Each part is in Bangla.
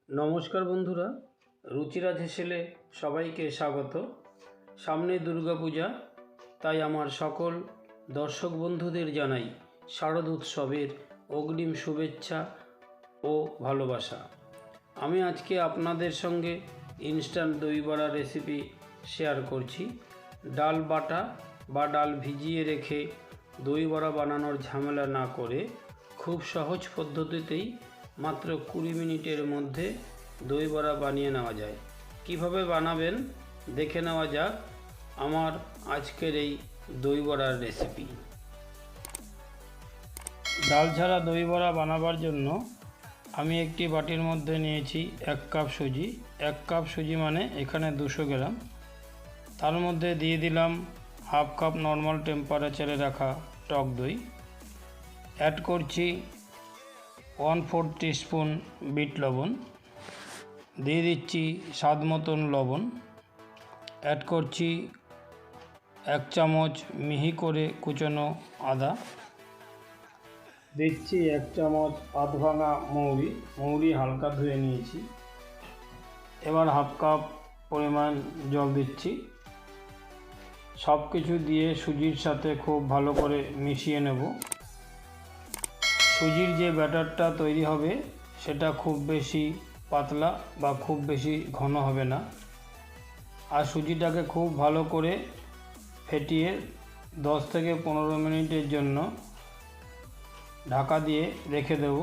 নমস্কার বন্ধুরা, রুচিরাজ হেসেলে সবাইকে স্বাগত। সামনে দুর্গাপূজা, তাই আমার সকল দর্শক বন্ধুদের জানাই শারদ উৎসবের অগ্রিম শুভেচ্ছা ও ভালোবাসা। আমি আজকে আপনাদের সঙ্গে ইনস্ট্যান্ট দই বড়া রেসিপি শেয়ার করছি। ডাল বাটা বা ডাল ভিজিয়ে রেখে দই বড়া বানানোর ঝামেলা না করে খুব সহজ পদ্ধতিতেই মাত্র 20 মিনিটের মধ্যে দই বড়া বানিয়ে নেওয়া যায়। কিভাবে বানাবেন দেখে নেওয়া যাক আমার আজকের এই দই বড়ার রেসিপি। ডাল ছাড়া দই বড়া বানাবার জন্য আমি একটি বাটির মধ্যে নিয়েছি 1 কাপ সুজি। 1 কাপ সুজি মানে এখানে 200 গ্রাম। তার মধ্যে দিয়ে দিলাম হাফ কাপ নর্মাল টেম্পারেচারে রাখা টক দই। অ্যাড করছি 1/4 টিস্পুন বিট লবণ, দিয়ে দিচ্ছি স্বাদ মতন লবণ। অ্যাড করছি 1 চামচ মিহি করে কুচনো আদা, দিচ্ছি 1 চামচ আধ ভাঙা মৌরি হালকা ধুয়ে নিয়েছি। এবার হাফ কাপ পরিমাণ জল দিচ্ছি। সব কিছু দিয়ে সুজির সাথে খুব ভালো করে মিশিয়ে নেব। সুজির যে ব্যাটারটা তৈরি হবে সেটা খুব বেশি পাতলা বা খুব বেশি ঘন হবে না। আর সুজিটাকে খুব ভালো করে ফেটিয়ে 10 থেকে 15 মিনিটের জন্য ঢাকা দিয়ে রেখে দেব,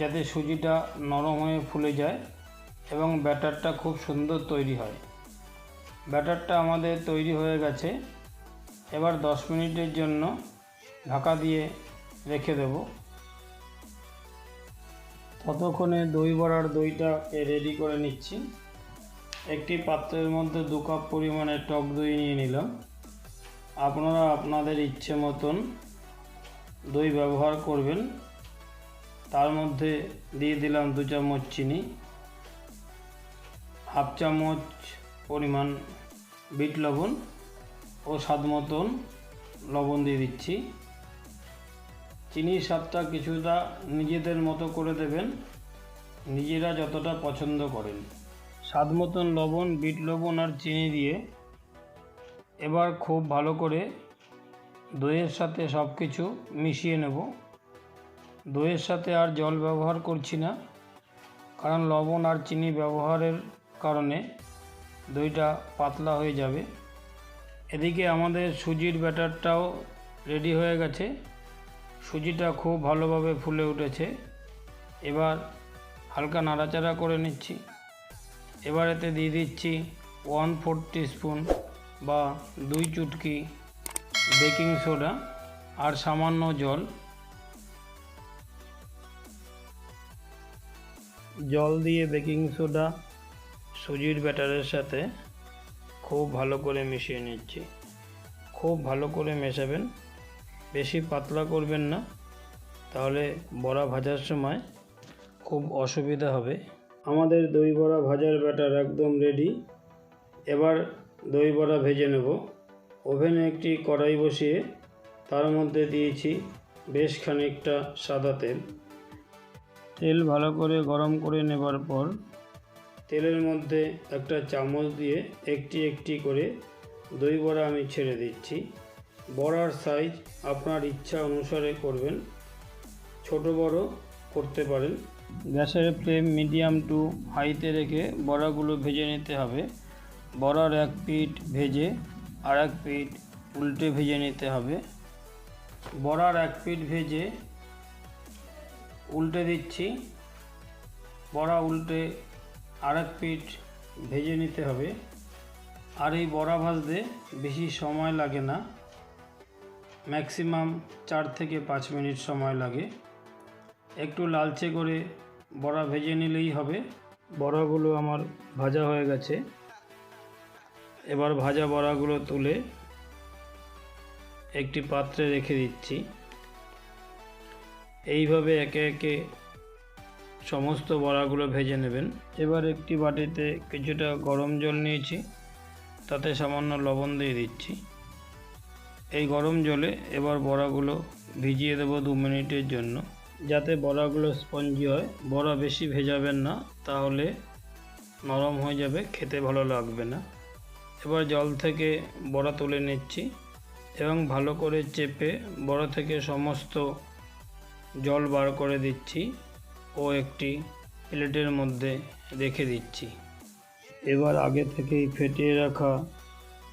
যাতে সুজিটা নরম হয়ে ফুলে যায় এবং ব্যাটারটা খুব সুন্দর তৈরি হয়। ব্যাটারটা আমাদের তৈরি হয়ে গেছে। এবার 10 মিনিটের জন্য ঢাকা দিয়ে রেখে দেব। ততক্ষণে দই বড়ার দইটা রেডি করে নিচ্ছি। একটি পাত্রের মধ্যে 2 কাপ পরিমাণে টক দই নিয়ে নিলাম। আপনারা আপনাদের ইচ্ছে মতন দই ব্যবহার করবেন। তার মধ্যে দিয়ে দিলাম 2 চামচ চিনি, হাফ চামচ পরিমাণ বিট লবণ ও স্বাদ মতন লবণ দিয়ে দিচ্ছি। চিনির স্বাদটা কিছুটা নিজেদের মতো করে দেবেন, নিজেরা যতটা পছন্দ করেন। স্বাদ মতন লবণ, বিট লবণ আর চিনি দিয়ে এবার খুব ভালো করে দইয়ের সাথে সব কিছু মিশিয়ে নেব। দইয়ের সাথে আর জল ব্যবহার করছি না, কারণ লবণ আর চিনি ব্যবহারের কারণে দইটা পাতলা হয়ে যাবে। এদিকে আমাদের সুজির ব্যাটারটাও রেডি হয়ে গেছে। সুজিটা খুব ভালোভাবে ফুলে উঠেছে। এবার হালকা নাড়াচাড়া করে নিচ্ছি। এবার এতে দিয়ে দিচ্ছি 1/4 টিস্পুন বা 2 চুটকি বেকিং সোডা আর সামান্য জল দিয়ে বেকিং সোডা সুজির ব্যাটারের সাথে খুব ভালো করে মিশিয়ে নিচ্ছি। খুব ভালো করে মেশাবেন, বেশি পাতলা করবেন না, তাহলে বড়া ভাজার সময় খুব অসুবিধা হবে। আমাদের দই বড়া ভাজার ব্যাটার একদম রেডি। এবার দই বড়া ভেজে নেব। ওভেনে একটি কড়াই বসিয়ে তার মধ্যে দিয়েছি বেশ খানিকটা সাদা তেল। তেল ভালো করে গরম করে নেবার পর তেলের মধ্যে একটা চামচ দিয়ে একটি একটি করে দই বড়া আমি ছেড়ে দিচ্ছি। বড়ার সাইজ আপনার ইচ্ছা অনুসারে করবেন, ছোট বড় করতে পারেন। গ্যাসের ফ্লেম মিডিয়াম টু হাইতে রেখে বড়াগুলো ভেজে নিতে হবে। বড়ার এক পিঠ ভেজে আর এক পিঠ উল্টে ভেজে নিতে হবে। বড়ার এক পিঠ ভেজে উল্টে দিচ্ছি। বড়া উল্টে আর এক পিঠ ভেজে নিতে হবে। আর এই বড়া ভাজতে বেশি সময় লাগে না, ম্যাক্সিমাম 4 থেকে 5 মিনিট সময় লাগে। একটু লালচে করে বড়া ভেজে নিলেই হবে। বড়াগুলো আমার ভাজা হয়ে গেছে। এবার ভাজা বড়াগুলো তুলে একটি পাত্রে রেখে দিচ্ছি। এইভাবে একে একে সমস্ত বড়াগুলো ভেজে নেবেন। এবার একটি বাটিতে কিছুটা গরম জল নিয়েছি, তাতে সামান্য লবণ দিয়ে দিচ্ছি। এই গরম জলে এবার বড়াগুলো ভিজিয়ে দেব 2 মিনিটের জন্য। যাতে বড়াগুলো স্পঞ্জি হয়। বড়া বেশি ভেজাবেন না, তাহলে নরম হয়ে যাবে, খেতে ভালো লাগবে না। এবার জল থেকে বড়া তুলে নিচ্ছি এবং ভালো করে চেপে বড়া থেকে সমস্ত জল বার করে দিচ্ছি ও একটি প্লেটের মধ্যে রেখে দিচ্ছি। এবার আগে থেকেই ফেটিয়ে রাখা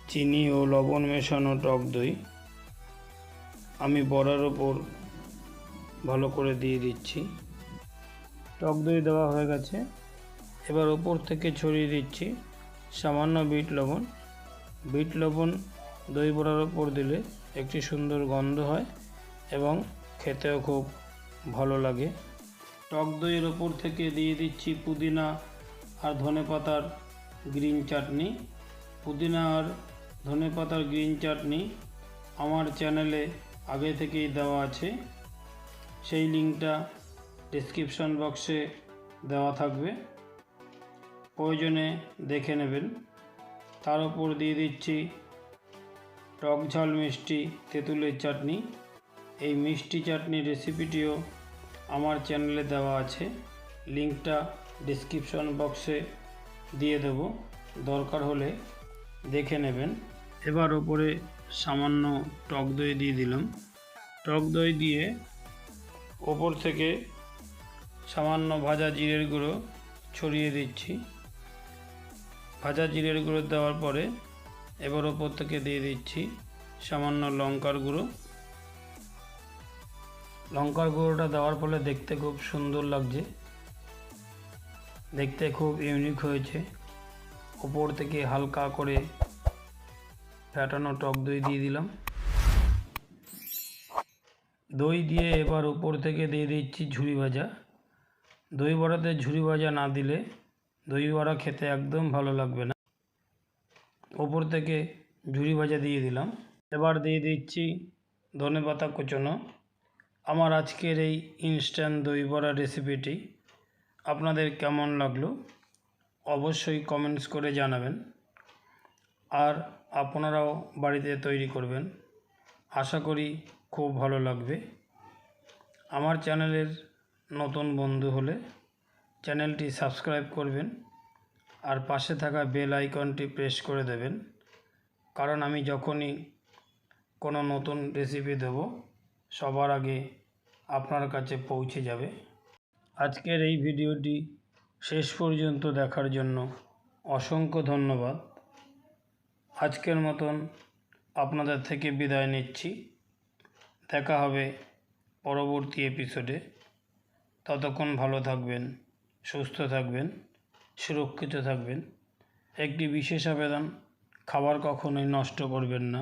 চিনি ও লবণ মেশানো টক দই আমি বড়ার ওপর ভালো করে দিয়ে দিচ্ছি। টক দই দেওয়া হয়ে গেছে। এবার ওপর থেকে ছড়িয়ে দিচ্ছি সামান্য বিট লবণ। বিট লবণ দই বড়ার ওপর দিলে একটি সুন্দর গন্ধ হয় এবং খেতেও খুব ভালো লাগে। টক দইয়ের ওপর থেকে দিয়ে দিচ্ছি পুদিনা আর ধনেপাতার গ্রিন চাটনি। পুদিনা আর ধনেপাতার গ্রিন চাটনি আমার চ্যানেলে আগে থেকেই দেওয়া আছে, সেই লিঙ্কটা ডেসক্রিপশন বক্সে দেওয়া থাকবে, প্রয়োজনে দেখে নেবেন। তার উপর দিয়ে দিচ্ছি টক ঝাল মিষ্টি তেঁতুলের চাটনি। এই মিষ্টি চাটনির রেসিপিটিও আমার চ্যানেলে দেওয়া আছে, লিঙ্কটা ডেসক্রিপশন বক্সে দিয়ে দেব, দরকার হলে দেখে নেবেন। এবার ওপরে সামান্য টক দই দিয়ে দিলাম। টক দই দিয়ে ওপর থেকে সামান্য ভাজা জিরের গুঁড়ো ছড়িয়ে দিচ্ছি। ভাজা জিরের গুঁড়ো দেওয়ার পরে এবার ওপর থেকে দিয়ে দিচ্ছি সামান্য লঙ্কার গুঁড়ো। লঙ্কার গুঁড়োটা দেওয়ার ফলে দেখতে খুব সুন্দর লাগছে, দেখতে খুব ইউনিক হয়েছে। ওপর থেকে হালকা করে ফ্যাটানো টক দই দিয়ে দিলাম। দই দিয়ে এবার উপর থেকে দিয়ে দিচ্ছি ঝুরি ভাজা। দই বড়াতে ঝুরি ভাজা না দিলে দই বড়া খেতে একদম ভালো লাগবে না। ওপর থেকে ঝুরি ভাজা দিয়ে দিলাম। এবার দিয়ে দিচ্ছি ধনেপাতা কুচনো। আমার আজকের এই ইনস্ট্যান্ট দই বড়া রেসিপিটি আপনাদের কেমন লাগলো অবশ্যই কমেন্টস করে জানাবেন, আর আপনারাও বাড়িতে তৈরি করবেন, আশা করি খুব ভালো লাগবে। আমার চ্যানেলের নতুন বন্ধু হলে চ্যানেলটি সাবস্ক্রাইব করবেন আর পাশে থাকা বেল আইকনটি প্রেস করে দেবেন, কারণ আমি যখনই কোনো নতুন রেসিপি দেব সবার আগে আপনার কাছে পৌঁছে যাবে। আজকের এই ভিডিওটি শেষ পর্যন্ত দেখার জন্য অসংখ্য ধন্যবাদ। আজকের মতন আপনাদের থেকে বিদায় নিচ্ছি। দেখা হবে পরবর্তী এপিসোডে। ততক্ষণ ভালো থাকবেন, সুস্থ থাকবেন, সুরক্ষিত থাকবেন। একটি বিশেষ আবেদন, খাবার কখনোই নষ্ট করবেন না।